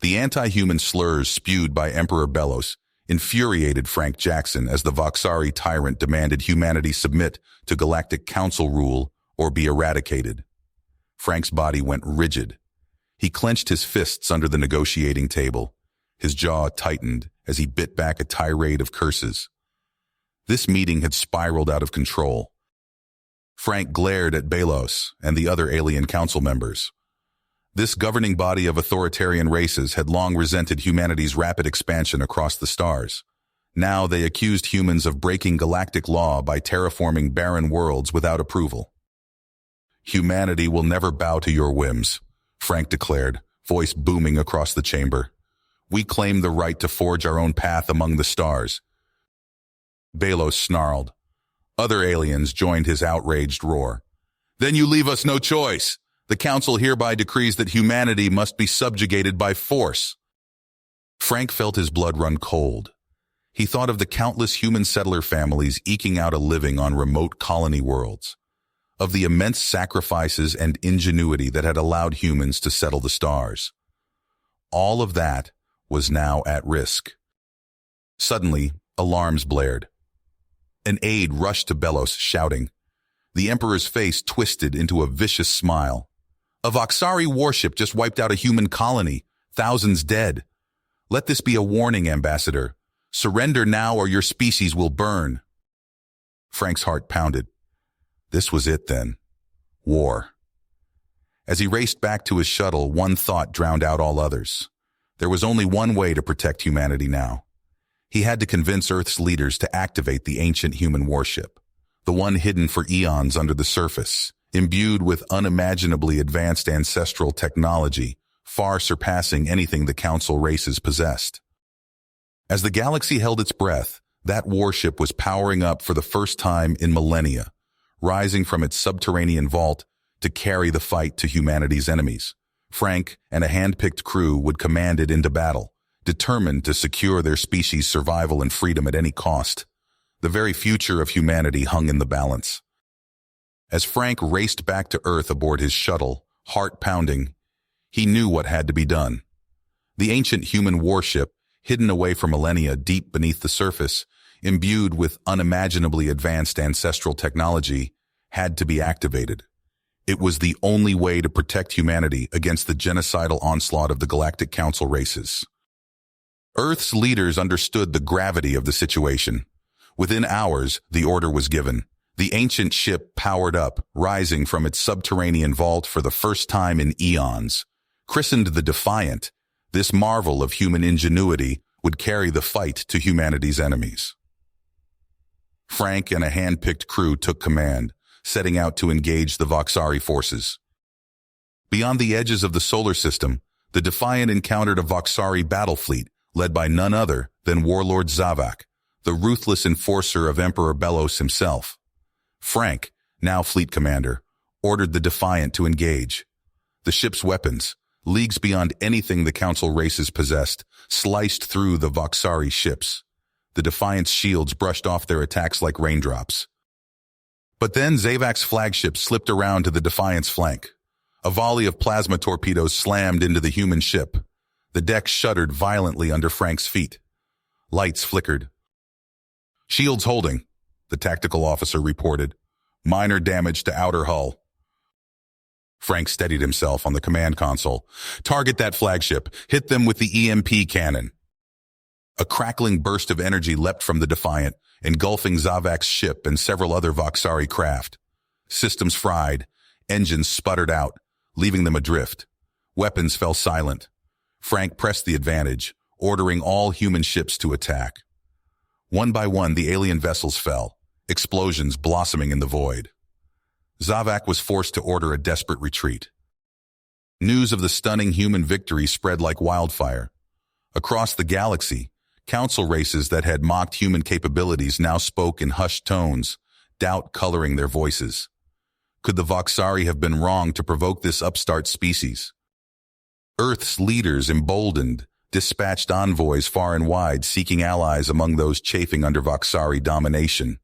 The anti-human slurs spewed by Emperor Belos infuriated Frank Jackson as the Voxari tyrant demanded humanity submit to Galactic Council rule or be eradicated. Frank's body went rigid. He clenched his fists under the negotiating table. His jaw tightened as he bit back a tirade of curses. This meeting had spiraled out of control. Frank glared at Belos and the other alien council members. This governing body of authoritarian races had long resented humanity's rapid expansion across the stars. Now they accused humans of breaking galactic law by terraforming barren worlds without approval. "Humanity will never bow to your whims," Frank declared, voice booming across the chamber. "We claim the right to forge our own path among the stars." Belos snarled. Other aliens joined his outraged roar. "Then you leave us no choice. The Council hereby decrees that humanity must be subjugated by force." Frank felt his blood run cold. He thought of the countless human settler families eking out a living on remote colony worlds, of the immense sacrifices and ingenuity that had allowed humans to settle the stars. All of that was now at risk. Suddenly, alarms blared. An aide rushed to Belos, shouting. The Emperor's face twisted into a vicious smile. "A Voxari warship just wiped out a human colony, thousands dead. Let this be a warning, Ambassador. Surrender now or your species will burn." Frank's heart pounded. This was it then. War. As he raced back to his shuttle, one thought drowned out all others. There was only one way to protect humanity now. He had to convince Earth's leaders to activate the ancient human warship, the one hidden for eons under the surface, imbued with unimaginably advanced ancestral technology, far surpassing anything the Council races possessed. As the galaxy held its breath, that warship was powering up for the first time in millennia, rising from its subterranean vault to carry the fight to humanity's enemies. Frank and a hand-picked crew would command it into battle, determined to secure their species' survival and freedom at any cost. The very future of humanity hung in the balance. As Frank raced back to Earth aboard his shuttle, heart pounding, he knew what had to be done. The ancient human warship, hidden away for millennia deep beneath the surface, imbued with unimaginably advanced ancestral technology, had to be activated. It was the only way to protect humanity against the genocidal onslaught of the Galactic Council races. Earth's leaders understood the gravity of the situation. Within hours, the order was given. The ancient ship powered up, rising from its subterranean vault for the first time in eons. Christened the Defiant, this marvel of human ingenuity would carry the fight to humanity's enemies. Frank and a hand-picked crew took command, setting out to engage the Voxari forces. Beyond the edges of the solar system, the Defiant encountered a Voxari battle fleet led by none other than Warlord Zavak, the ruthless enforcer of Emperor Belos himself. Frank, now fleet commander, ordered the Defiant to engage. The ship's weapons, leagues beyond anything the Council races possessed, sliced through the Voxari ships. The Defiant's shields brushed off their attacks like raindrops. But then Zavak's flagship slipped around to the Defiant's flank. A volley of plasma torpedoes slammed into the human ship. The deck shuddered violently under Frank's feet. Lights flickered. "Shields holding," the tactical officer reported. "Minor damage to outer hull." Frank steadied himself on the command console. "Target that flagship. Hit them with the EMP cannon." A crackling burst of energy leapt from the Defiant, engulfing Zavak's ship and several other Voxari craft. Systems fried, engines sputtered out, leaving them adrift. Weapons fell silent. Frank pressed the advantage, ordering all human ships to attack. One by one, the alien vessels fell, explosions blossoming in the void. Zavak was forced to order a desperate retreat. News of the stunning human victory spread like wildfire. Across the galaxy, Council races that had mocked human capabilities now spoke in hushed tones, doubt coloring their voices. Could the Voxari have been wrong to provoke this upstart species? Earth's leaders, emboldened, dispatched envoys far and wide seeking allies among those chafing under Voxari domination.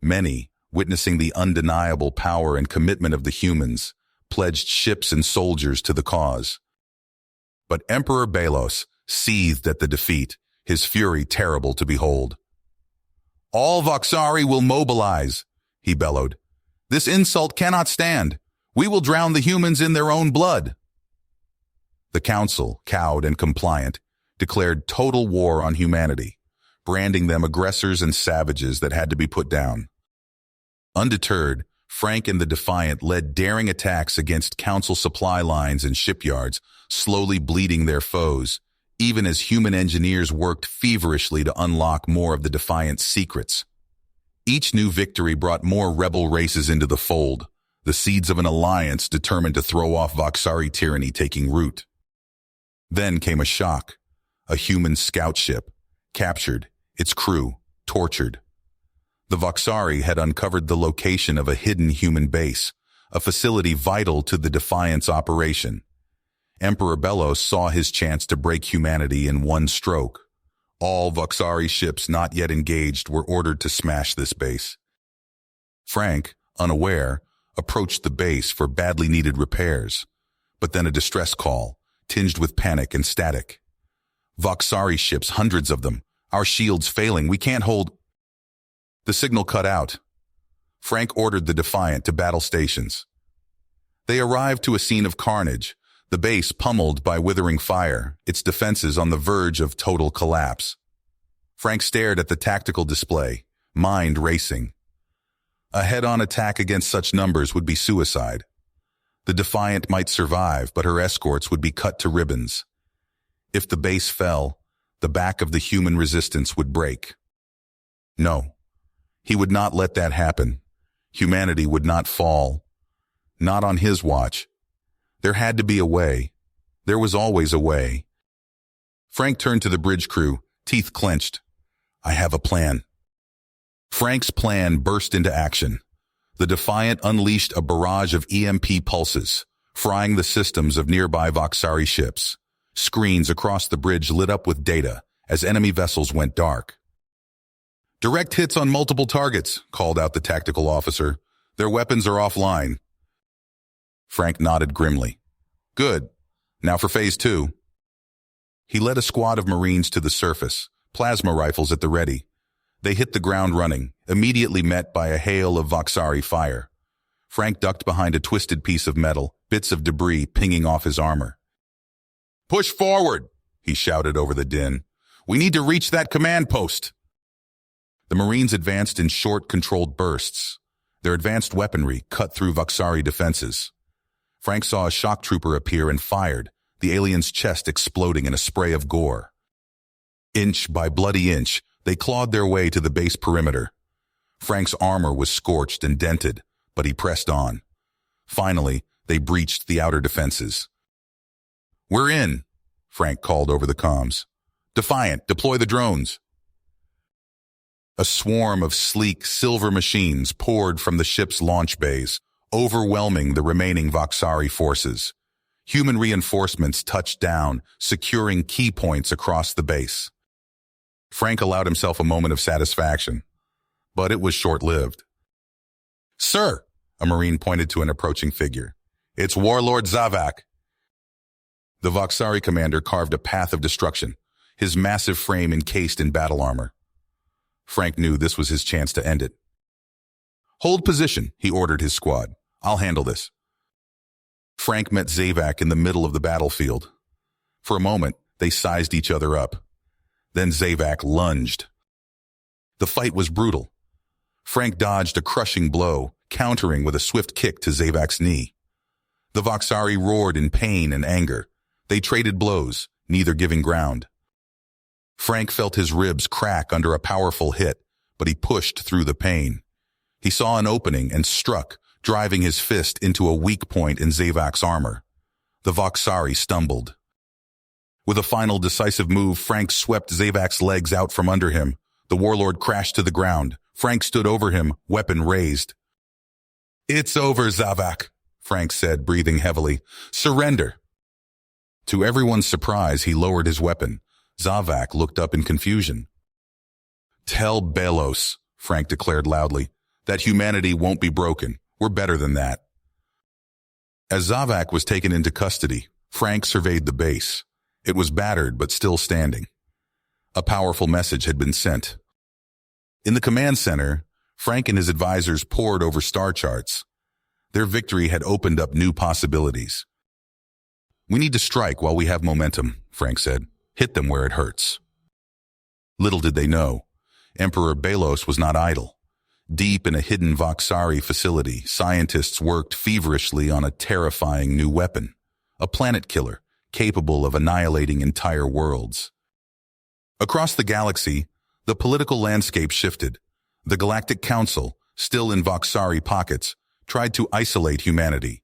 Many, witnessing the undeniable power and commitment of the humans, pledged ships and soldiers to the cause. But Emperor Belos seethed at the defeat, his fury terrible to behold. "All Voxari will mobilize," he bellowed. "This insult cannot stand. We will drown the humans in their own blood." The council, cowed and compliant, declared total war on humanity, branding them aggressors and savages that had to be put down. Undeterred, Frank and the Defiant led daring attacks against council supply lines and shipyards, slowly bleeding their foes, even as human engineers worked feverishly to unlock more of the Defiant's secrets. Each new victory brought more rebel races into the fold, the seeds of an alliance determined to throw off Voxari tyranny taking root. Then came a shock. A human scout ship, captured, its crew tortured. The Voxari had uncovered the location of a hidden human base, a facility vital to the Defiant's operation. Emperor Belos saw his chance to break humanity in one stroke. All Voxari ships not yet engaged were ordered to smash this base. Frank, unaware, approached the base for badly needed repairs, but then a distress call, tinged with panic and static. "Voxari ships, hundreds of them. Our shields failing, we can't hold—" The signal cut out. Frank ordered the Defiant to battle stations. They arrived to a scene of carnage, the base pummeled by withering fire, its defenses on the verge of total collapse. Frank stared at the tactical display, mind racing. A head-on attack against such numbers would be suicide. The Defiant might survive, but her escorts would be cut to ribbons. If the base fell, the back of the human resistance would break. No, he would not let that happen. Humanity would not fall. Not on his watch. There had to be a way. There was always a way. Frank turned to the bridge crew, teeth clenched. "I have a plan." Frank's plan burst into action. The Defiant unleashed a barrage of EMP pulses, frying the systems of nearby Voxari ships. Screens across the bridge lit up with data as enemy vessels went dark. "Direct hits on multiple targets," called out the tactical officer. "Their weapons are offline." Frank nodded grimly. "Good. Now for Phase 2. He led a squad of Marines to the surface, plasma rifles at the ready. They hit the ground running, immediately met by a hail of Voxari fire. Frank ducked behind a twisted piece of metal, bits of debris pinging off his armor. "Push forward," he shouted over the din. "We need to reach that command post." The Marines advanced in short, controlled bursts. Their advanced weaponry cut through Voxari defenses. Frank saw a shock trooper appear and fired, the alien's chest exploding in a spray of gore. Inch by bloody inch, they clawed their way to the base perimeter. Frank's armor was scorched and dented, but he pressed on. Finally, they breached the outer defenses. "We're in," Frank called over the comms. "Defiant, deploy the drones." A swarm of sleek, silver machines poured from the ship's launch bays, overwhelming the remaining Voxari forces. Human reinforcements touched down, securing key points across the base. Frank allowed himself a moment of satisfaction, but it was short-lived. "Sir," a Marine pointed to an approaching figure. "It's Warlord Zavak." The Voxari commander carved a path of destruction, his massive frame encased in battle armor. Frank knew this was his chance to end it. "Hold position," he ordered his squad. "I'll handle this." Frank met Zavak in the middle of the battlefield. For a moment, they sized each other up. Then Zavak lunged. The fight was brutal. Frank dodged a crushing blow, countering with a swift kick to Zavak's knee. The Voxari roared in pain and anger. They traded blows, neither giving ground. Frank felt his ribs crack under a powerful hit, but he pushed through the pain. He saw an opening and struck, driving his fist into a weak point in Zavak's armor. The Voxari stumbled. With a final decisive move, Frank swept Zavak's legs out from under him. The warlord crashed to the ground. Frank stood over him, weapon raised. "It's over, Zavak," Frank said, breathing heavily. "Surrender." To everyone's surprise, he lowered his weapon. Zavak looked up in confusion. "Tell Belos," Frank declared loudly, "that humanity won't be broken. We're better than that." As Zavak was taken into custody, Frank surveyed the base. It was battered but still standing. A powerful message had been sent. In the command center, Frank and his advisors pored over star charts. Their victory had opened up new possibilities. "We need to strike while we have momentum," Frank said. "Hit them where it hurts." Little did they know, Emperor Belos was not idle. Deep in a hidden Voxari facility, scientists worked feverishly on a terrifying new weapon, a planet killer capable of annihilating entire worlds. Across the galaxy, the political landscape shifted. The Galactic Council, still in Voxari pockets, tried to isolate humanity.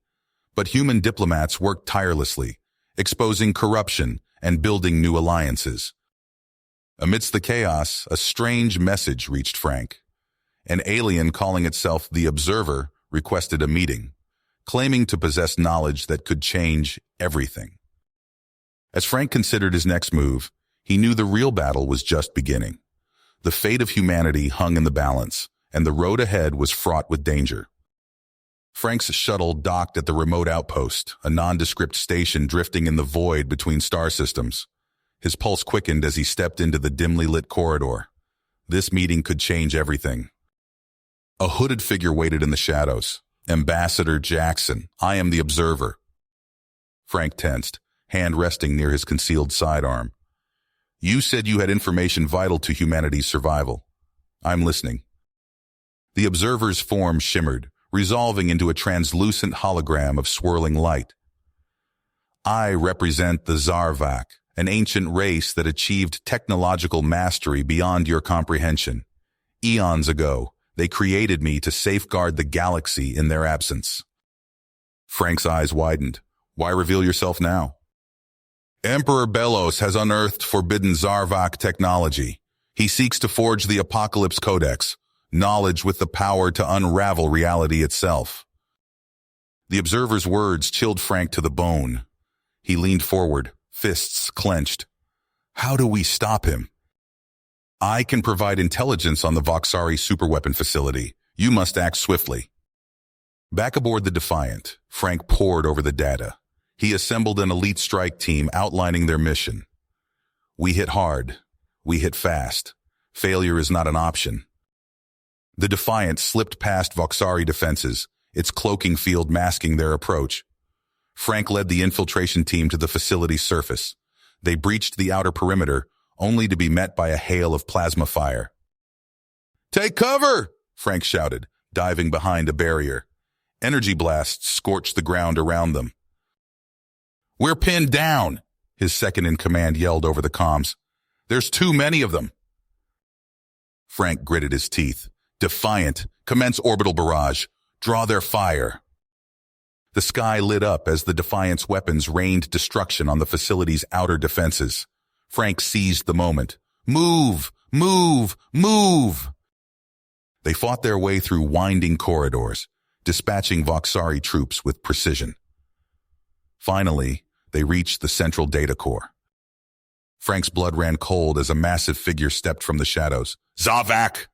But human diplomats worked tirelessly, exposing corruption and building new alliances. Amidst the chaos, a strange message reached Frank. An alien calling itself the Observer requested a meeting, claiming to possess knowledge that could change everything. As Frank considered his next move, he knew the real battle was just beginning. The fate of humanity hung in the balance, and the road ahead was fraught with danger. Frank's shuttle docked at the remote outpost, a nondescript station drifting in the void between star systems. His pulse quickened as he stepped into the dimly lit corridor. This meeting could change everything. A hooded figure waited in the shadows. "Ambassador Jackson, I am the Observer." Frank tensed, hand resting near his concealed sidearm. "You said you had information vital to humanity's survival. I'm listening." The Observer's form shimmered, resolving into a translucent hologram of swirling light. "I represent the Zarvak, an ancient race that achieved technological mastery beyond your comprehension. Eons ago, they created me to safeguard the galaxy in their absence." Frank's eyes widened. "Why reveal yourself now?" "Emperor Belos has unearthed forbidden Zarvak technology. He seeks to forge the Apocalypse Codex, knowledge with the power to unravel reality itself." The Observer's words chilled Frank to the bone. He leaned forward, fists clenched. "How do we stop him?" "I can provide intelligence on the Voxari superweapon facility. You must act swiftly." Back aboard the Defiant, Frank pored over the data. He assembled an elite strike team outlining their mission. "We hit hard. We hit fast. Failure is not an option." The Defiant slipped past Voxari defenses, its cloaking field masking their approach. Frank led the infiltration team to the facility's surface. They breached the outer perimeter, only to be met by a hail of plasma fire. "Take cover!" Frank shouted, diving behind a barrier. Energy blasts scorched the ground around them. "We're pinned down," his second-in-command yelled over the comms. "There's too many of them." Frank gritted his teeth. "Defiant, commence orbital barrage. Draw their fire." The sky lit up as the Defiant's weapons rained destruction on the facility's outer defenses. Frank seized the moment. "Move! Move! Move!" They fought their way through winding corridors, dispatching Voxari troops with precision. Finally, they reached the central data core. Frank's blood ran cold as a massive figure stepped from the shadows. "Zavak!"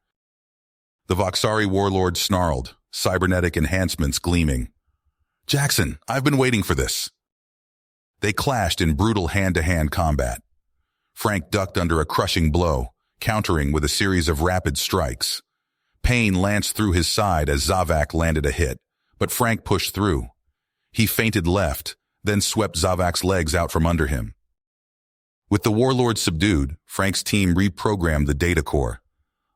The Voxari warlord snarled, cybernetic enhancements gleaming. "Jackson, I've been waiting for this." They clashed in brutal hand-to-hand combat. Frank ducked under a crushing blow, countering with a series of rapid strikes. Pain lanced through his side as Zavak landed a hit, but Frank pushed through. He feinted left, then swept Zavak's legs out from under him. With the warlord subdued, Frank's team reprogrammed the data core.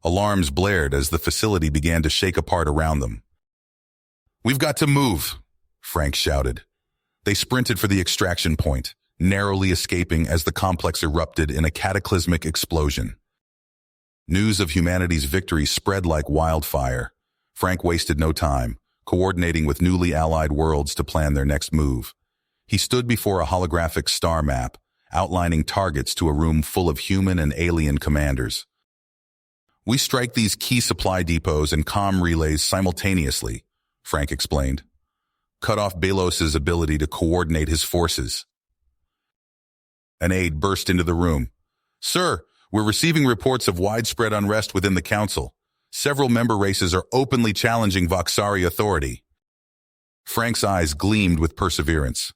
Alarms blared as the facility began to shake apart around them. "We've got to move," Frank shouted. They sprinted for the extraction point, narrowly escaping as the complex erupted in a cataclysmic explosion. News of humanity's victory spread like wildfire. Frank wasted no time, coordinating with newly allied worlds to plan their next move. He stood before a holographic star map, outlining targets to a room full of human and alien commanders. "We strike these key supply depots and comm relays simultaneously," Frank explained. "Cut off Belos's ability to coordinate his forces." An aide burst into the room. "Sir, we're receiving reports of widespread unrest within the council. Several member races are openly challenging Voxari authority." Frank's eyes gleamed with perseverance.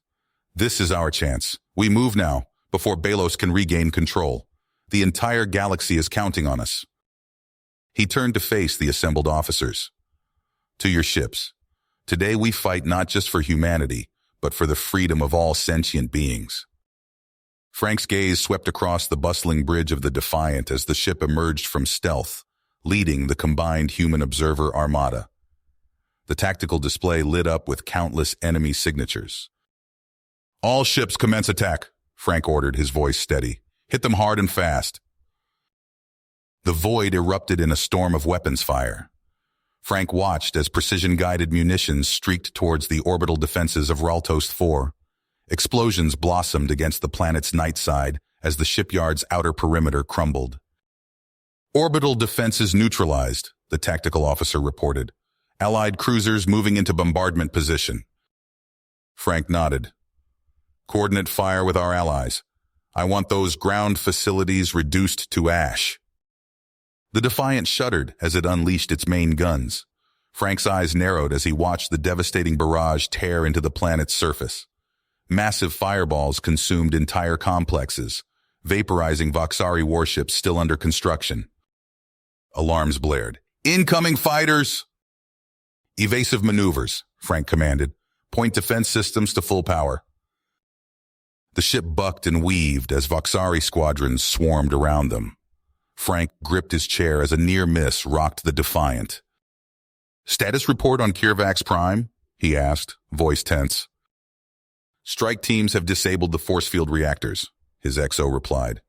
"This is our chance. We move now. before Belos can regain control. The entire galaxy is counting on us. He turned to face the assembled officers. To your ships. Today we fight not just for humanity, but for the freedom of all sentient beings. Frank's gaze swept across the bustling bridge of the Defiant as the ship emerged from stealth, leading the combined human observer armada. The tactical display lit up with countless enemy signatures. All ships commence attack, Frank ordered, his voice steady. Hit them hard and fast. The void erupted in a storm of weapons fire. Frank watched as precision-guided munitions streaked towards the orbital defenses of Raltost 4. Explosions blossomed against the planet's night side as the shipyard's outer perimeter crumbled. Orbital defenses neutralized, the tactical officer reported. Allied cruisers moving into bombardment position. Frank nodded. Coordinate fire with our allies. I want those ground facilities reduced to ash. The Defiant shuddered as it unleashed its main guns. Frank's eyes narrowed as he watched the devastating barrage tear into the planet's surface. Massive fireballs consumed entire complexes, vaporizing Voxari warships still under construction. Alarms blared. Incoming fighters! Evasive maneuvers, Frank commanded. Point defense systems to full power. The ship bucked and weaved as Voxari squadrons swarmed around them. Frank gripped his chair as a near miss rocked the Defiant. Status report on Kirvax Prime? He asked, voice tense. Strike teams have disabled the force field reactors, his XO replied.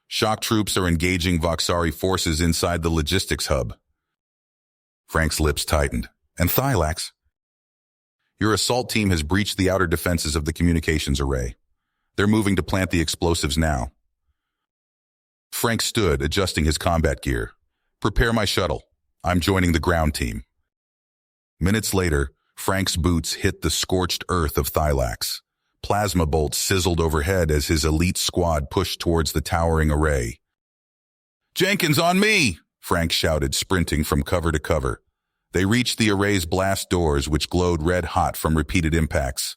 Shock troops are engaging Voxari forces inside the logistics hub. Frank's lips tightened. And Thylax? Your assault team has breached the outer defenses of the communications array. They're moving to plant the explosives now. Frank stood, adjusting his combat gear. Prepare my shuttle. I'm joining the ground team. Minutes later, Frank's boots hit the scorched earth of Thylax. Plasma bolts sizzled overhead as his elite squad pushed towards the towering array. Jenkins, on me! Frank shouted, sprinting from cover to cover. They reached the array's blast doors, which glowed red-hot from repeated impacts.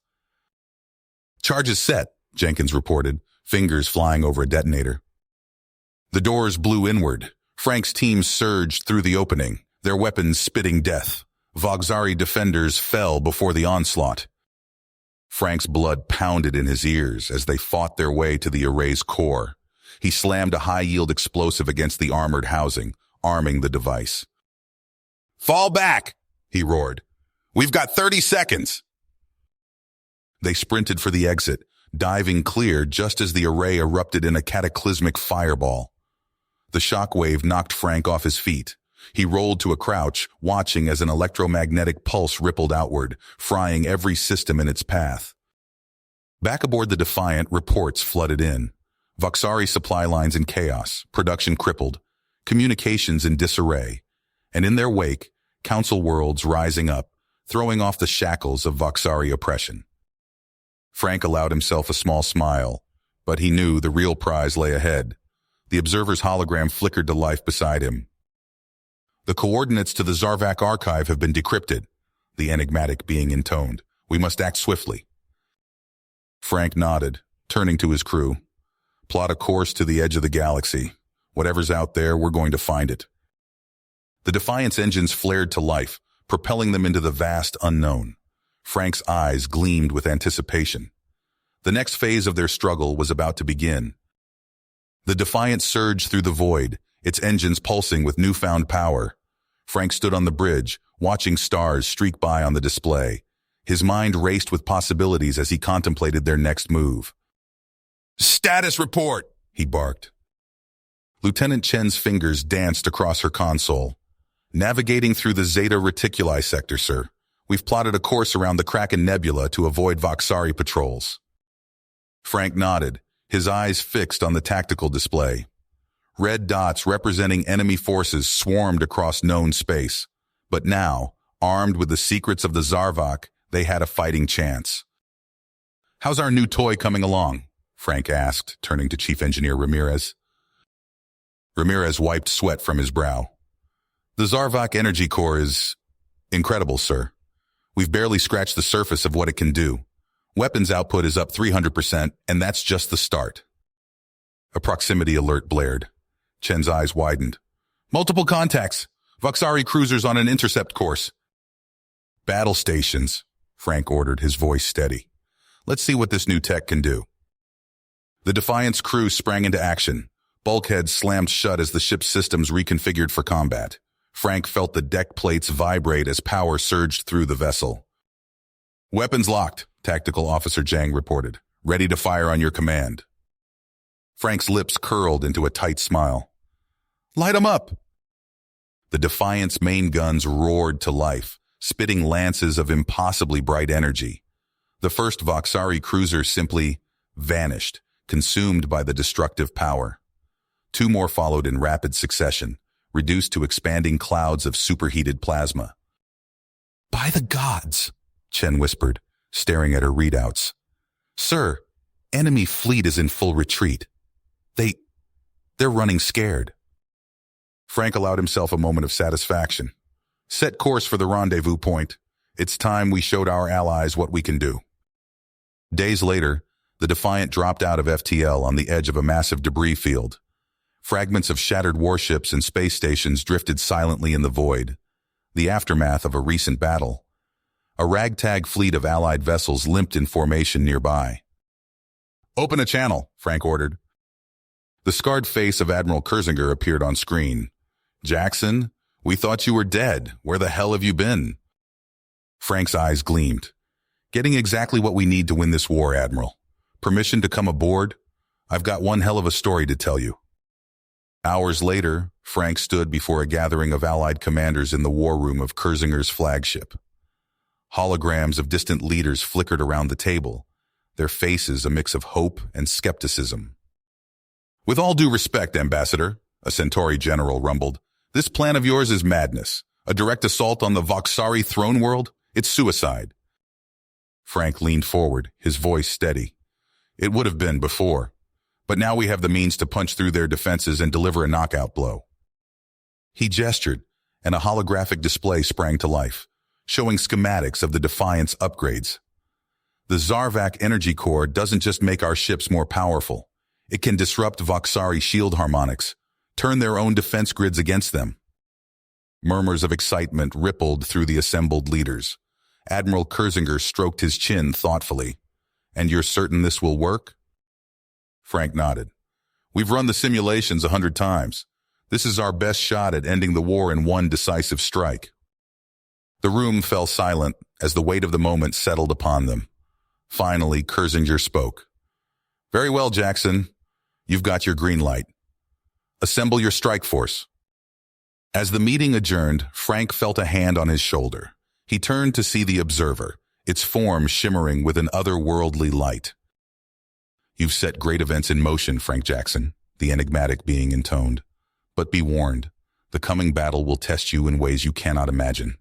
Charges set, Jenkins reported, fingers flying over a detonator. The doors blew inward. Frank's team surged through the opening, their weapons spitting death. Voxari defenders fell before the onslaught. Frank's blood pounded in his ears as they fought their way to the array's core. He slammed a high-yield explosive against the armored housing, arming the device. Fall back, he roared. We've got 30 seconds. They sprinted for the exit, diving clear just as the array erupted in a cataclysmic fireball. The shockwave knocked Frank off his feet. He rolled to a crouch, watching as an electromagnetic pulse rippled outward, frying every system in its path. Back aboard the Defiant, reports flooded in. Voxari supply lines in chaos, production crippled, communications in disarray, and in their wake, Council worlds rising up, throwing off the shackles of Voxari oppression. Frank allowed himself a small smile, but he knew the real prize lay ahead. The Observer's hologram flickered to life beside him. The coordinates to the Zarvak archive have been decrypted, the enigmatic being intoned. We must act swiftly. Frank nodded, turning to his crew. Plot a course to the edge of the galaxy. Whatever's out there, we're going to find it. The Defiant's engines flared to life, propelling them into the vast unknown. Frank's eyes gleamed with anticipation. The next phase of their struggle was about to begin. The Defiant surged through the void, its engines pulsing with newfound power. Frank stood on the bridge, watching stars streak by on the display. His mind raced with possibilities as he contemplated their next move. Status report, he barked. Lieutenant Chen's fingers danced across her console. Navigating through the Zeta Reticuli sector, sir. We've plotted a course around the Kraken Nebula to avoid Voxari patrols. Frank nodded, his eyes fixed on the tactical display. Red dots representing enemy forces swarmed across known space. But now, armed with the secrets of the Zarvak, they had a fighting chance. How's our new toy coming along? Frank asked, turning to Chief Engineer Ramirez. Ramirez wiped sweat from his brow. The Zarvak energy core is incredible, sir. We've barely scratched the surface of what it can do. Weapons output is up 300%, and that's just the start. A proximity alert blared. Chen's eyes widened. Multiple contacts. Voxari cruisers on an intercept course. Battle stations, Frank ordered, his voice steady. Let's see what this new tech can do. The Defiant's crew sprang into action. Bulkheads slammed shut as the ship's systems reconfigured for combat. Frank felt the deck plates vibrate as power surged through the vessel. Weapons locked, Tactical Officer Zhang reported. Ready to fire on your command. Frank's lips curled into a tight smile. Light 'em up! The Defiant's main guns roared to life, spitting lances of impossibly bright energy. The first Voxari cruiser simply vanished, consumed by the destructive power. Two more followed in rapid succession, reduced to expanding clouds of superheated plasma. By the gods, Chen whispered, staring at her readouts. Sir, enemy fleet is in full retreat. They're running scared. Frank allowed himself a moment of satisfaction. Set course for the rendezvous point. It's time we showed our allies what we can do. Days later, the Defiant dropped out of FTL on the edge of a massive debris field. Fragments of shattered warships and space stations drifted silently in the void, the aftermath of a recent battle. A ragtag fleet of Allied vessels limped in formation nearby. Open a channel, Frank ordered. The scarred face of Admiral Kurzinger appeared on screen. Jackson, we thought you were dead. Where the hell have you been? Frank's eyes gleamed. Getting exactly what we need to win this war, Admiral. Permission to come aboard? I've got one hell of a story to tell you. Hours later, Frank stood before a gathering of Allied commanders in the war room of Kurzinger's flagship. Holograms of distant leaders flickered around the table, their faces a mix of hope and skepticism. With all due respect, Ambassador, a Centauri general rumbled, this plan of yours is madness. A direct assault on the Voxari throne world? It's suicide. Frank leaned forward, his voice steady. It would have been before, but now we have the means to punch through their defenses and deliver a knockout blow. He gestured, and a holographic display sprang to life, showing schematics of the Defiant's upgrades. The Zarvak energy core doesn't just make our ships more powerful. It can disrupt Voxari shield harmonics, turn their own defense grids against them. Murmurs of excitement rippled through the assembled leaders. Admiral Kurzinger stroked his chin thoughtfully. And you're certain this will work? Frank nodded. We've run the simulations 100 times. This is our best shot at ending the war in one decisive strike. The room fell silent as the weight of the moment settled upon them. Finally, Kurzinger spoke. Very well, Jackson. You've got your green light. Assemble your strike force. As the meeting adjourned, Frank felt a hand on his shoulder. He turned to see the observer, its form shimmering with an otherworldly light. You've set great events in motion, Frank Jackson, the enigmatic being intoned. But be warned, the coming battle will test you in ways you cannot imagine.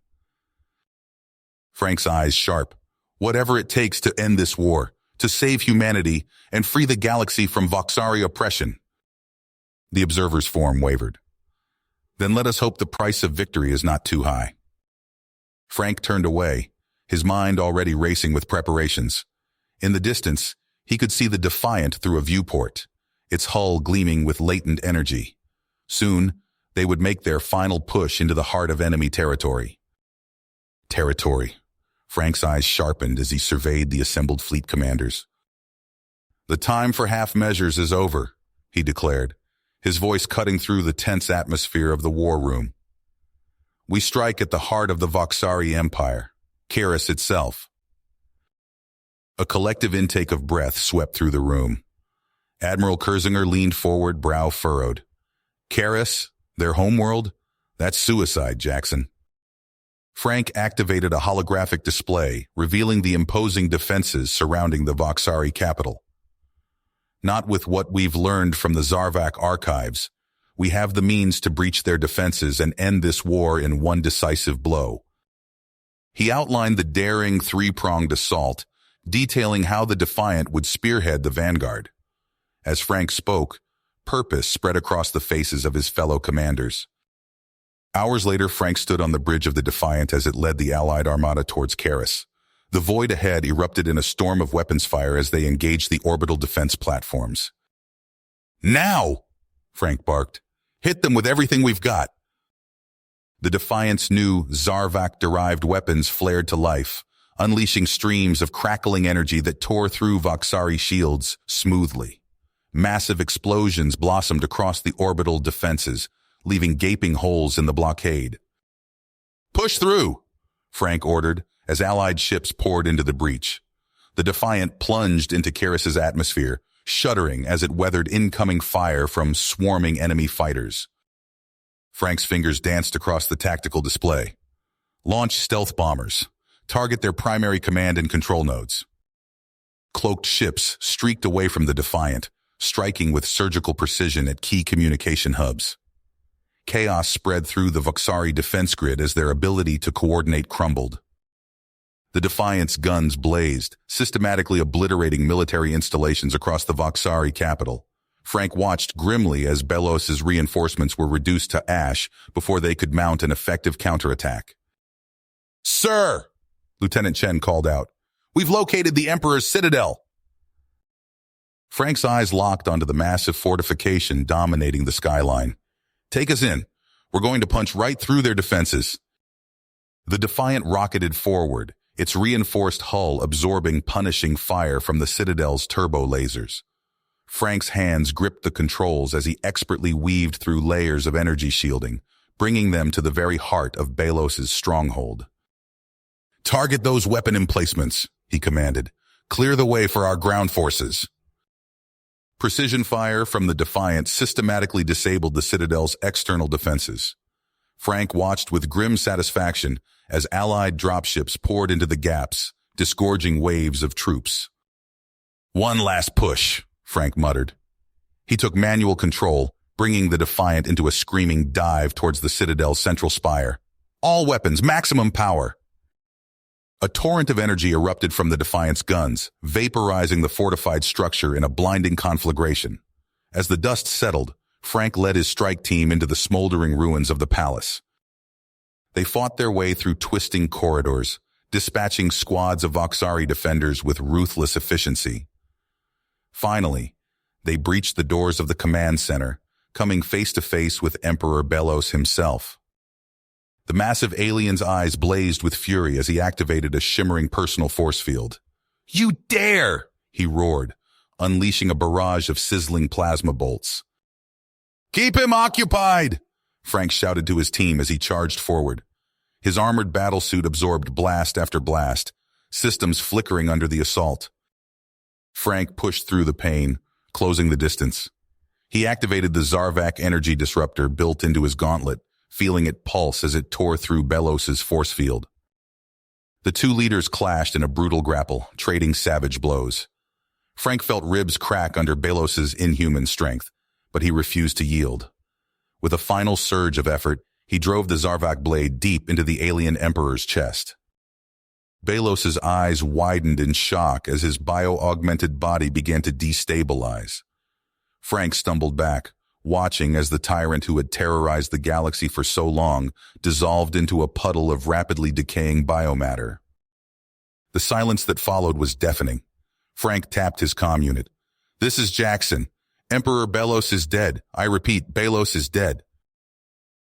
Frank's eyes sharp. Whatever it takes to end this war, to save humanity and free the galaxy from Voxari oppression. The observer's form wavered. Then let us hope the price of victory is not too high. Frank turned away, his mind already racing with preparations. In the distance, he could see the Defiant through a viewport, its hull gleaming with latent energy. Soon, they would make their final push into the heart of enemy territory. Territory. Frank's eyes sharpened as he surveyed the assembled fleet commanders. The time for half measures is over, he declared, his voice cutting through the tense atmosphere of the war room. We strike at the heart of the Voxari Empire, Karis itself. A collective intake of breath swept through the room. Admiral Kurzinger leaned forward, brow furrowed. Karis, their homeworld? That's suicide, Jackson. Frank activated a holographic display, revealing the imposing defenses surrounding the Voxari capital. Not with what we've learned from the Zarvak archives. We have the means to breach their defenses and end this war in one decisive blow. He outlined the daring three-pronged assault, detailing how the Defiant would spearhead the vanguard. As Frank spoke, purpose spread across the faces of his fellow commanders. Hours later, Frank stood on the bridge of the Defiant as it led the Allied armada towards Karis. The void ahead erupted in a storm of weapons fire as they engaged the orbital defense platforms. Now! Frank barked. Hit them with everything we've got. The Defiant's new Zarvak-derived weapons flared to life, unleashing streams of crackling energy that tore through Voxari shields smoothly. Massive explosions blossomed across the orbital defenses, leaving gaping holes in the blockade. Push through, Frank ordered, as Allied ships poured into the breach. The Defiant plunged into Karis's atmosphere, shuddering as it weathered incoming fire from swarming enemy fighters. Frank's fingers danced across the tactical display. Launch stealth bombers. Target their primary command and control nodes. Cloaked ships streaked away from the Defiant, striking with surgical precision at key communication hubs. Chaos spread through the Voxari defense grid as their ability to coordinate crumbled. The Defiant's guns blazed, systematically obliterating military installations across the Voxari capital. Frank watched grimly as Belos's reinforcements were reduced to ash before they could mount an effective counterattack. "Sir!" Lieutenant Chen called out. "We've located the Emperor's citadel." Frank's eyes locked onto the massive fortification dominating the skyline. "Take us in. We're going to punch right through their defenses." The Defiant rocketed forward, its reinforced hull absorbing punishing fire from the Citadel's turbo lasers. Frank's hands gripped the controls as he expertly weaved through layers of energy shielding, bringing them to the very heart of Belos's stronghold. "Target those weapon emplacements," he commanded. "Clear the way for our ground forces." Precision fire from the Defiant systematically disabled the Citadel's external defenses. Frank watched with grim satisfaction as Allied dropships poured into the gaps, disgorging waves of troops. "One last push," Frank muttered. He took manual control, bringing the Defiant into a screaming dive towards the Citadel's central spire. "All weapons, maximum power!" A torrent of energy erupted from the Defiant's guns, vaporizing the fortified structure in a blinding conflagration. As the dust settled, Frank led his strike team into the smoldering ruins of the palace. They fought their way through twisting corridors, dispatching squads of Voxari defenders with ruthless efficiency. Finally, they breached the doors of the command center, coming face to face with Emperor Belos himself. The massive alien's eyes blazed with fury as he activated a shimmering personal force field. "You dare!" he roared, unleashing a barrage of sizzling plasma bolts. "Keep him occupied!" Frank shouted to his team as he charged forward. His armored battlesuit absorbed blast after blast, systems flickering under the assault. Frank pushed through the pain, closing the distance. He activated the Zarvak energy disruptor built into his gauntlet, feeling it pulse as it tore through Belos's force field. The two leaders clashed in a brutal grapple, trading savage blows. Frank felt ribs crack under Belos's inhuman strength, but he refused to yield. With a final surge of effort, he drove the Zarvak blade deep into the alien Emperor's chest. Belos's eyes widened in shock as his bio-augmented body began to destabilize. Frank stumbled back, watching as the tyrant who had terrorized the galaxy for so long dissolved into a puddle of rapidly decaying biomatter. The silence that followed was deafening. Frank tapped his comm unit. "This is Jackson. Emperor Belos is dead. I repeat, Belos is dead."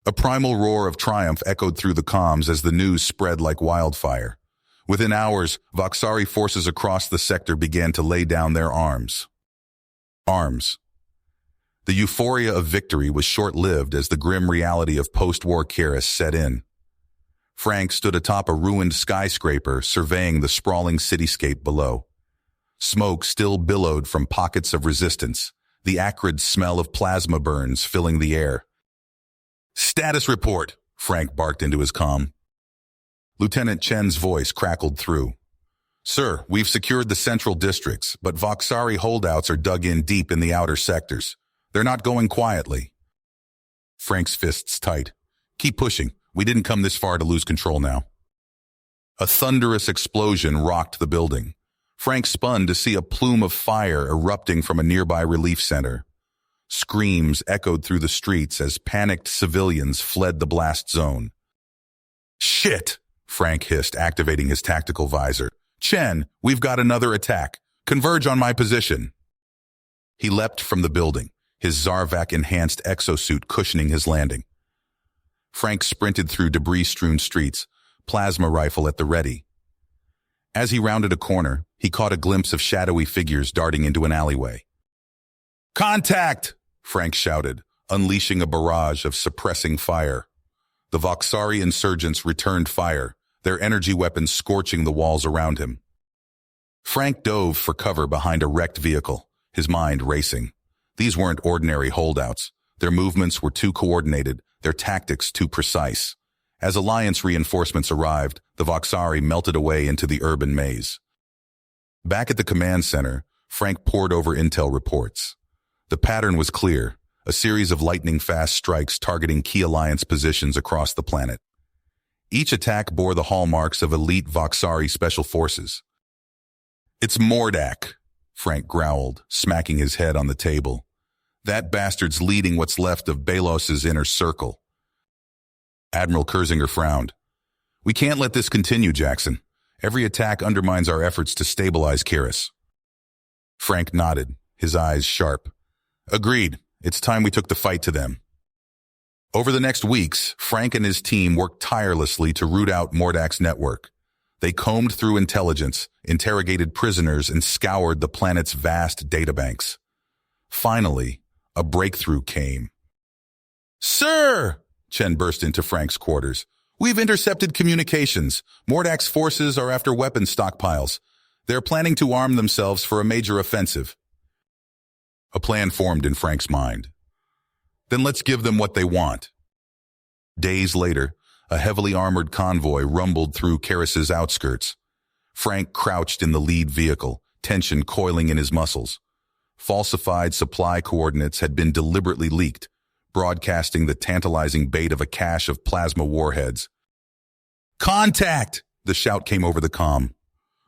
A primal roar of triumph echoed through the comms as the news spread like wildfire. Within hours, Voxari forces across the sector began to lay down their arms. The euphoria of victory was short-lived as the grim reality of post-war Karis set in. Frank stood atop a ruined skyscraper surveying the sprawling cityscape below. Smoke still billowed from pockets of resistance, the acrid smell of plasma burns filling the air. "Status report," Frank barked into his comm. Lieutenant Chen's voice crackled through. "Sir, we've secured the central districts, but Voxari holdouts are dug in deep in the outer sectors. They're not going quietly." Frank's fists tight. "Keep pushing. We didn't come this far to lose control now." A thunderous explosion rocked the building. Frank spun to see a plume of fire erupting from a nearby relief center. Screams echoed through the streets as panicked civilians fled the blast zone. "Shit!" Frank hissed, activating his tactical visor. "Chen, we've got another attack. Converge on my position." He leapt from the building, his Zarvak-enhanced exosuit cushioning his landing. Frank sprinted through debris-strewn streets, plasma rifle at the ready. As he rounded a corner, he caught a glimpse of shadowy figures darting into an alleyway. "Contact!" Frank shouted, unleashing a barrage of suppressing fire. The Voxari insurgents returned fire, their energy weapons scorching the walls around him. Frank dove for cover behind a wrecked vehicle, his mind racing. These weren't ordinary holdouts. Their movements were too coordinated, their tactics too precise. As Alliance reinforcements arrived, the Voxari melted away into the urban maze. Back at the command center, Frank pored over intel reports. The pattern was clear, a series of lightning-fast strikes targeting key Alliance positions across the planet. Each attack bore the hallmarks of elite Voxari special forces. "It's Mordak," Frank growled, smacking his head on the table. "That bastard's leading what's left of Belos's inner circle." Admiral Kurzinger frowned. "We can't let this continue, Jackson. Every attack undermines our efforts to stabilize Kiris." Frank nodded, his eyes sharp. "Agreed. It's time we took the fight to them." Over the next weeks, Frank and his team worked tirelessly to root out Mordak's network. They combed through intelligence, interrogated prisoners, and scoured the planet's vast databanks. Finally, a breakthrough came. "Sir!" Chen burst into Frank's quarters. "We've intercepted communications. Mordak's forces are after weapons stockpiles. They're planning to arm themselves for a major offensive." A plan formed in Frank's mind. "Then let's give them what they want." Days later, a heavily armored convoy rumbled through Kiris's outskirts. Frank crouched in the lead vehicle, tension coiling in his muscles. Falsified supply coordinates had been deliberately leaked, broadcasting the tantalizing bait of a cache of plasma warheads. "Contact!" The shout came over the comm.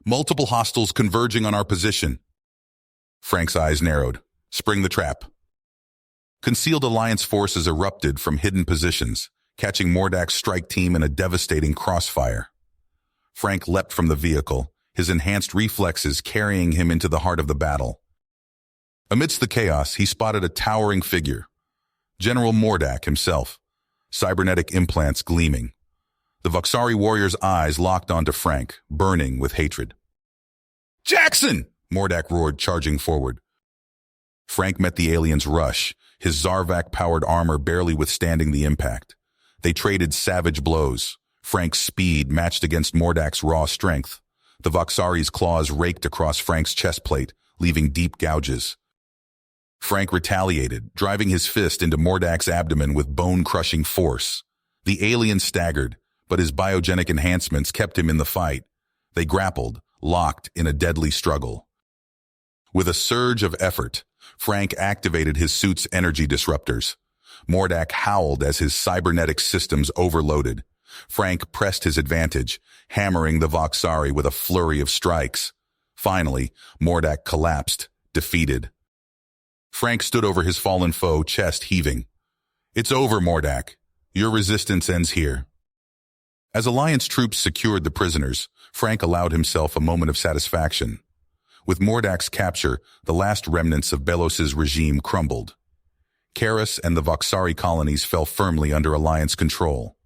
"Multiple hostiles converging on our position." Frank's eyes narrowed. Spring the trap. Concealed Alliance forces erupted from hidden positions, catching Mordak's strike team in a devastating crossfire. Frank leapt from the vehicle, his enhanced reflexes carrying him into the heart of the battle. Amidst the chaos, he spotted a towering figure. General Mordak himself, cybernetic implants gleaming. The Voxari warrior's eyes locked onto Frank, burning with hatred. "Jackson!" Mordak roared, charging forward. Frank met the alien's rush, his Zarvak-powered armor barely withstanding the impact. They traded savage blows. Frank's speed matched against Mordak's raw strength. The Voxari's claws raked across Frank's chest plate, leaving deep gouges. Frank retaliated, driving his fist into Mordak's abdomen with bone-crushing force. The alien staggered, but his biogenic enhancements kept him in the fight. They grappled, locked in a deadly struggle. With a surge of effort, Frank activated his suit's energy disruptors. Mordak howled as his cybernetic systems overloaded. Frank pressed his advantage, hammering the Voxari with a flurry of strikes. Finally, Mordak collapsed, defeated. Frank stood over his fallen foe, chest heaving. "It's over, Mordak. Your resistance ends here." As Alliance troops secured the prisoners, Frank allowed himself a moment of satisfaction. With Mordak's capture, the last remnants of Belos's regime crumbled. Kiris and the Voxari colonies fell firmly under Alliance control.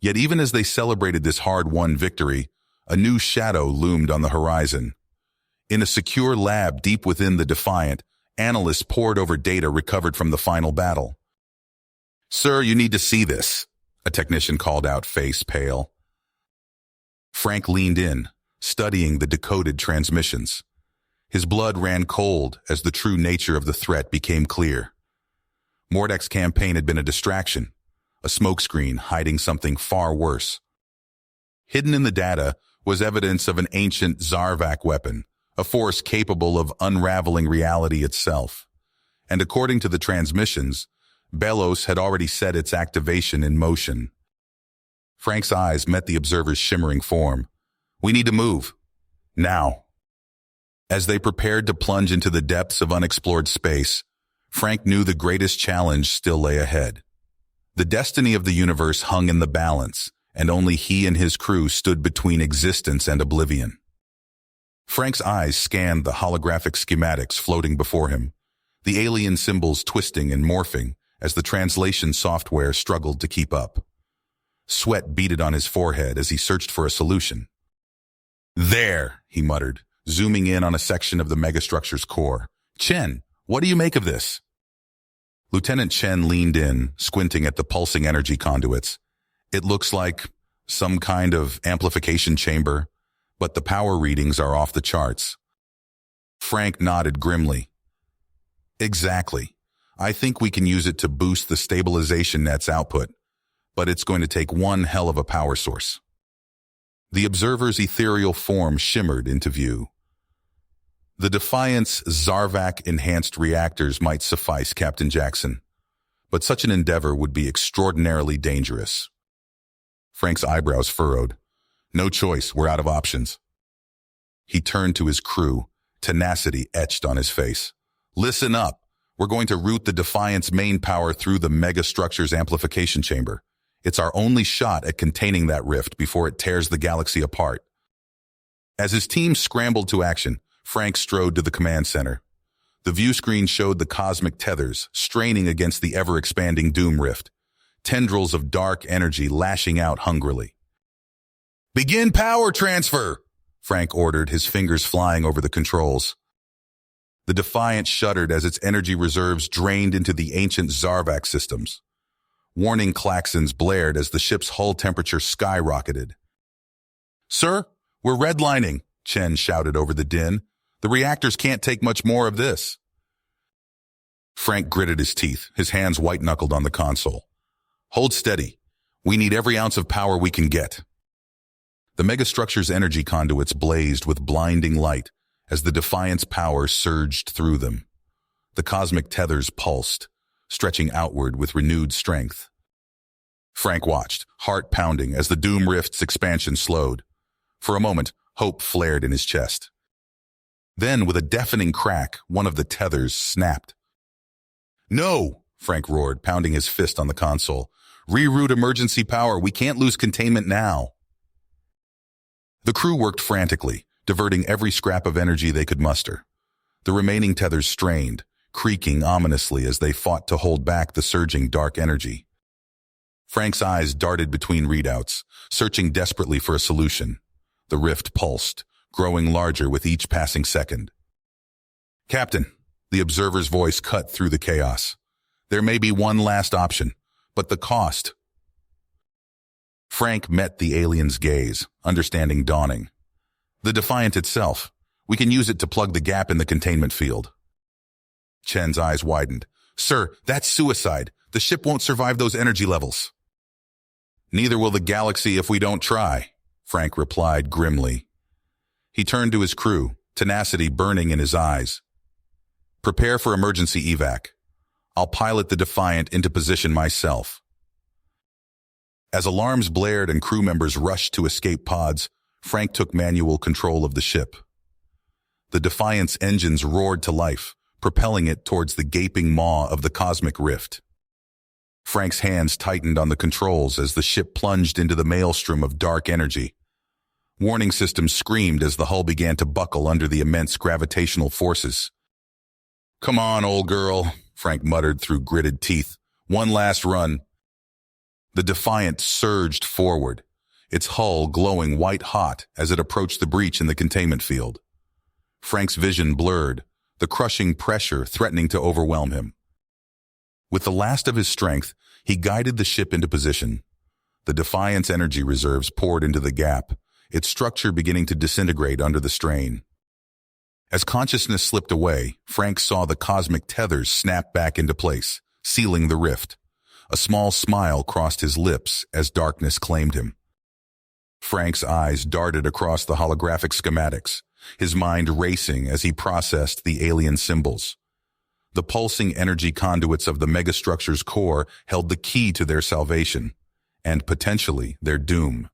Yet even as they celebrated this hard-won victory, a new shadow loomed on the horizon. In a secure lab deep within the Defiant, analysts pored over data recovered from the final battle. "Sir, you need to see this," a technician called out, face pale. Frank leaned in, studying the decoded transmissions. His blood ran cold as the true nature of the threat became clear. Mordak's campaign had been a distraction, a smokescreen hiding something far worse. Hidden in the data was evidence of an ancient Zarvak weapon, a force capable of unraveling reality itself. And according to the transmissions, Belos had already set its activation in motion. Frank's eyes met the observer's shimmering form. "We need to move. Now." As they prepared to plunge into the depths of unexplored space, Frank knew the greatest challenge still lay ahead. The destiny of the universe hung in the balance, and only he and his crew stood between existence and oblivion. Frank's eyes scanned the holographic schematics floating before him. the alien symbols twisting and morphing as the translation software struggled to keep up. Sweat beaded on his forehead as he searched for a solution. "There," he muttered, zooming in on a section of the megastructure's core. "Chen, what do you make of this?" Lieutenant Chen leaned in, squinting at the pulsing energy conduits. "It looks like some kind of amplification chamber, but the power readings are off the charts." Frank nodded grimly. "Exactly. I think we can use it to boost the stabilization net's output, but it's going to take one hell of a power source." The observer's ethereal form shimmered into view. "The Defiance Zarvak-enhanced reactors might suffice, Captain Jackson, but such an endeavor would be extraordinarily dangerous." Frank's eyebrows furrowed. "No choice, we're out of options." He turned to his crew, tenacity etched on his face. "Listen up. We're going to route the Defiance main power through the megastructure's amplification chamber. It's our only shot at containing that rift before it tears the galaxy apart." As his team scrambled to action, Frank strode to the command center. The view screen showed the cosmic tethers straining against the ever-expanding doom rift, tendrils of dark energy lashing out hungrily. "Begin power transfer!" Frank ordered, his fingers flying over the controls. The Defiant shuddered as its energy reserves drained into the ancient Zarvak systems. Warning klaxons blared as the ship's hull temperature skyrocketed. "Sir, we're redlining," Chen shouted over the din. "The reactors can't take much more of this." Frank gritted his teeth, his hands white-knuckled on the console. "Hold steady. We need every ounce of power we can get." The megastructure's energy conduits blazed with blinding light as the Defiance power surged through them. The cosmic tethers pulsed, stretching outward with renewed strength. Frank watched, heart pounding, as the doom rift's expansion slowed. For a moment, hope flared in his chest. Then, with a deafening crack, one of the tethers snapped. "No!" Frank roared, pounding his fist on the console. "Reroute emergency power. We can't lose containment now." The crew worked frantically, diverting every scrap of energy they could muster. The remaining tethers strained, creaking ominously as they fought to hold back the surging dark energy. Frank's eyes darted between readouts, searching desperately for a solution. The rift pulsed, growing larger with each passing second. "Captain," the observer's voice cut through the chaos. "There may be one last option, but the cost..." Frank met the alien's gaze, understanding dawning. "The Defiant itself. We can use it to plug the gap in the containment field." Chen's eyes widened. "Sir, that's suicide. The ship won't survive those energy levels." "Neither will the galaxy if we don't try," Frank replied grimly. He turned to his crew, tenacity burning in his eyes. "Prepare for emergency evac. I'll pilot the Defiant into position myself." As alarms blared and crew members rushed to escape pods, Frank took manual control of the ship. The Defiant's engines roared to life, propelling it towards the gaping maw of the cosmic rift. Frank's hands tightened on the controls as the ship plunged into the maelstrom of dark energy. Warning systems screamed as the hull began to buckle under the immense gravitational forces. "Come on, old girl," Frank muttered through gritted teeth. "One last run." The Defiant surged forward, its hull glowing white-hot as it approached the breach in the containment field. Frank's vision blurred, the crushing pressure threatening to overwhelm him. With the last of his strength, he guided the ship into position. The Defiant's energy reserves poured into the gap, its structure beginning to disintegrate under the strain. As consciousness slipped away, Frank saw the cosmic tethers snap back into place, sealing the rift. A small smile crossed his lips as darkness claimed him. Frank's eyes darted across the holographic schematics, his mind racing as he processed the alien symbols. The pulsing energy conduits of the megastructure's core held the key to their salvation, and potentially their doom.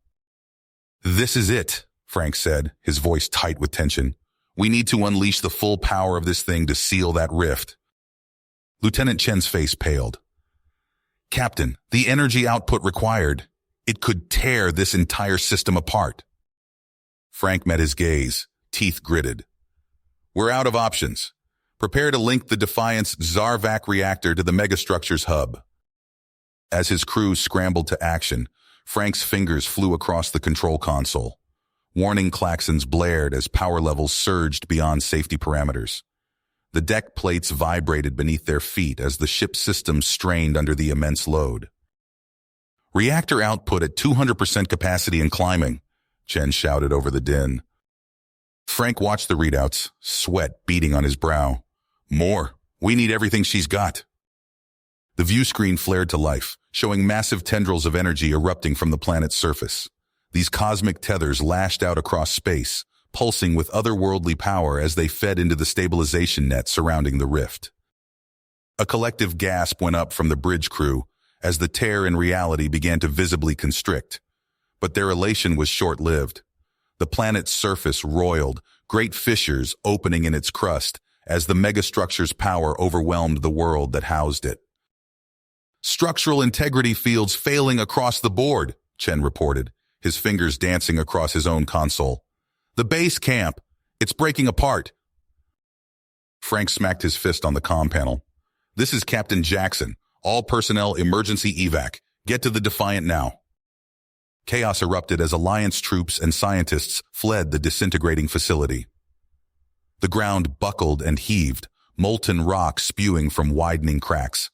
"This is it," Frank said, his voice tight with tension. "We need to unleash the full power of this thing to seal that rift." Lieutenant Chen's face paled. "Captain, the energy output required. It could tear this entire system apart." Frank met his gaze, teeth gritted. "We're out of options. Prepare to link the Defiant's Zarvac reactor to the megastructure's hub. As his crew scrambled to action, Frank's fingers flew across the control console. Warning klaxons blared as power levels surged beyond safety parameters. The deck plates vibrated beneath their feet as the ship's systems strained under the immense load. "Reactor output at 200% capacity and climbing," Chen shouted over the din. Frank watched the readouts, sweat beading on his brow. "More. We need everything she's got." The view screen flared to life, showing massive tendrils of energy erupting from the planet's surface. These cosmic tethers lashed out across space, pulsing with otherworldly power as they fed into the stabilization net surrounding the rift. A collective gasp went up from the bridge crew as the tear in reality began to visibly constrict. But their elation was short-lived. The planet's surface roiled, great fissures opening in its crust as the megastructure's power overwhelmed the world that housed it. "Structural integrity fields failing across the board," Chen reported, his fingers dancing across his own console. "The base camp, it's breaking apart." Frank smacked his fist on the comm panel. "This is Captain Jackson. All personnel emergency evac. Get to the Defiant now." Chaos erupted as Alliance troops and scientists fled the disintegrating facility. The ground buckled and heaved, molten rock spewing from widening cracks.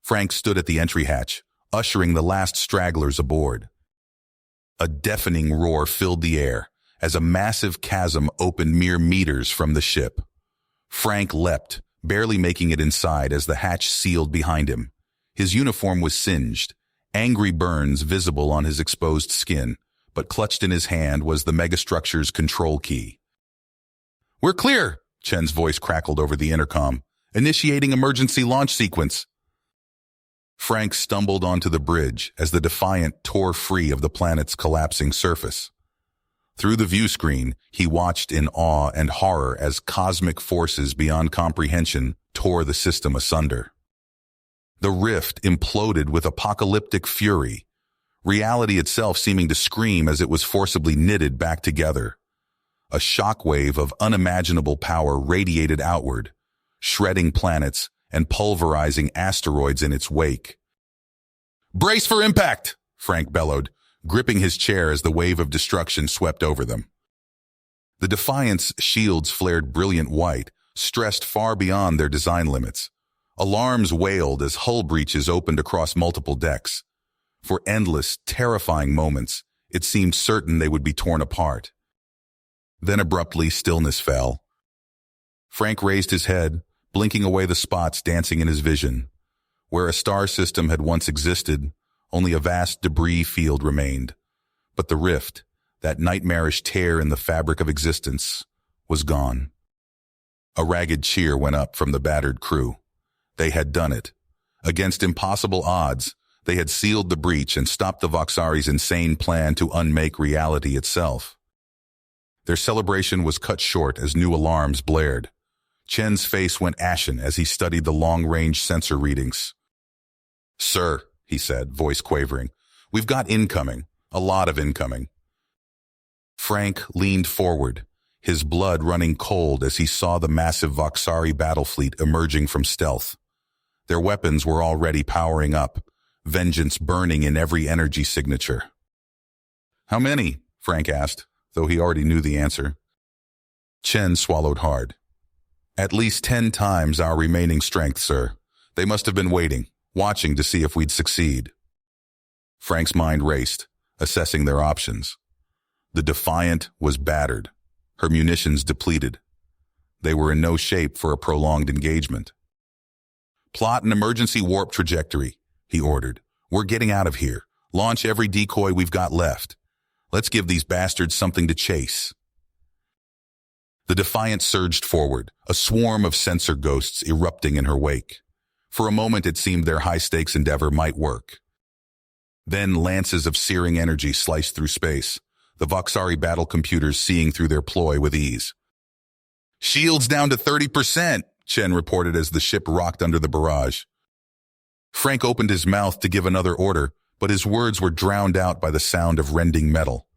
Frank stood at the entry hatch, ushering the last stragglers aboard. A deafening roar filled the air as a massive chasm opened mere meters from the ship. Frank leapt, barely making it inside as the hatch sealed behind him. His uniform was singed, angry burns visible on his exposed skin, but clutched in his hand was the megastructure's control key. "We're clear," Chen's voice crackled over the intercom. "Initiating emergency launch sequence." Frank stumbled onto the bridge as the Defiant tore free of the planet's collapsing surface. Through the view screen, he watched in awe and horror as cosmic forces beyond comprehension tore the system asunder. The rift imploded with apocalyptic fury, reality itself seeming to scream as it was forcibly knitted back together. A shockwave of unimaginable power radiated outward, shredding planets and pulverizing asteroids in its wake. "Brace for impact!" Frank bellowed, gripping his chair as the wave of destruction swept over them. The Defiant's shields flared brilliant white, stressed far beyond their design limits. Alarms wailed as hull breaches opened across multiple decks. For endless, terrifying moments, it seemed certain they would be torn apart. Then abruptly, stillness fell. Frank raised his head, blinking away the spots dancing in his vision. Where a star system had once existed, only a vast debris field remained. But the rift, that nightmarish tear in the fabric of existence, was gone. A ragged cheer went up from the battered crew. They had done it. Against impossible odds, they had sealed the breach and stopped the Voxari's insane plan to unmake reality itself. Their celebration was cut short as new alarms blared. Chen's face went ashen as he studied the long-range sensor readings. "Sir," he said, voice quavering, "we've got incoming, a lot of incoming." Frank leaned forward, his blood running cold as he saw the massive Voxari battle fleet emerging from stealth. Their weapons were already powering up, vengeance burning in every energy signature. "How many?" Frank asked, though he already knew the answer. Chen swallowed hard. "At least 10 times our remaining strength, sir. They must have been waiting, watching to see if we'd succeed." Frank's mind raced, assessing their options. The Defiant was battered, her munitions depleted. They were in no shape for a prolonged engagement. "Plot an emergency warp trajectory," he ordered. "We're getting out of here. Launch every decoy we've got left. Let's give these bastards something to chase." The Defiant surged forward, a swarm of sensor ghosts erupting in her wake. For a moment it seemed their high-stakes endeavor might work. Then lances of searing energy sliced through space, the Voxari battle computers seeing through their ploy with ease. "Shields down to 30%, Chen reported as the ship rocked under the barrage. Frank opened his mouth to give another order, but his words were drowned out by the sound of rending metal.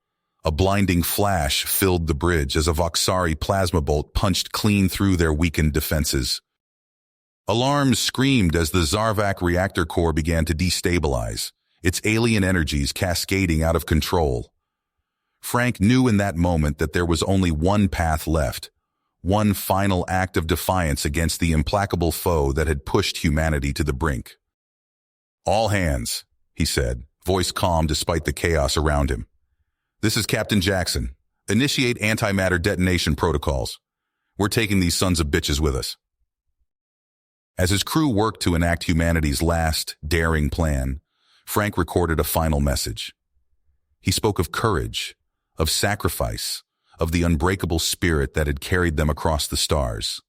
A blinding flash filled the bridge as a Voxari plasma bolt punched clean through their weakened defenses. Alarms screamed as the Zarvak reactor core began to destabilize, its alien energies cascading out of control. Frank knew in that moment that there was only one path left, one final act of defiance against the implacable foe that had pushed humanity to the brink. "All hands," he said, voice calm despite the chaos around him. "This is Captain Jackson. Initiate antimatter detonation protocols. We're taking these sons of bitches with us." As his crew worked to enact humanity's last, daring plan, Frank recorded a final message. He spoke of courage, of sacrifice, of the unbreakable spirit that had carried them across the stars.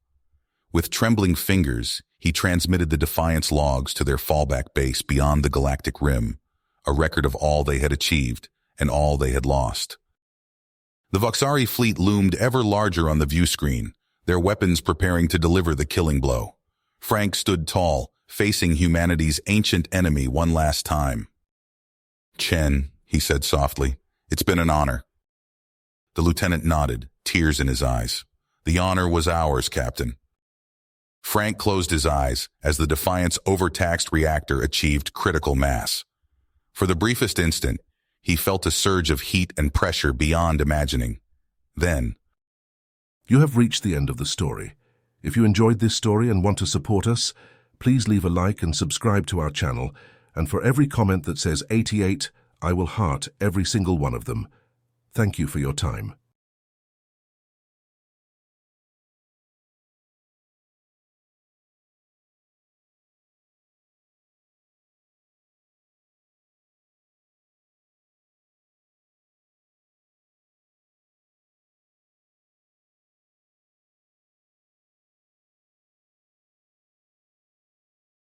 With trembling fingers, he transmitted the Defiance logs to their fallback base beyond the galactic rim, a record of all they had achieved and all they had lost. The Voxari fleet loomed ever larger on the view screen, their weapons preparing to deliver the killing blow. Frank stood tall, facing humanity's ancient enemy one last time. "Chen," he said softly, "it's been an honor." The lieutenant nodded, tears in his eyes. "The honor was ours, Captain." Frank closed his eyes as the Defiant's overtaxed reactor achieved critical mass. For the briefest instant, he felt a surge of heat and pressure beyond imagining. Then, You have reached the end of the story. If you enjoyed this story and want to support us, please leave a like and subscribe to our channel, and for every comment that says 88, I will heart every single one of them. Thank you for your time.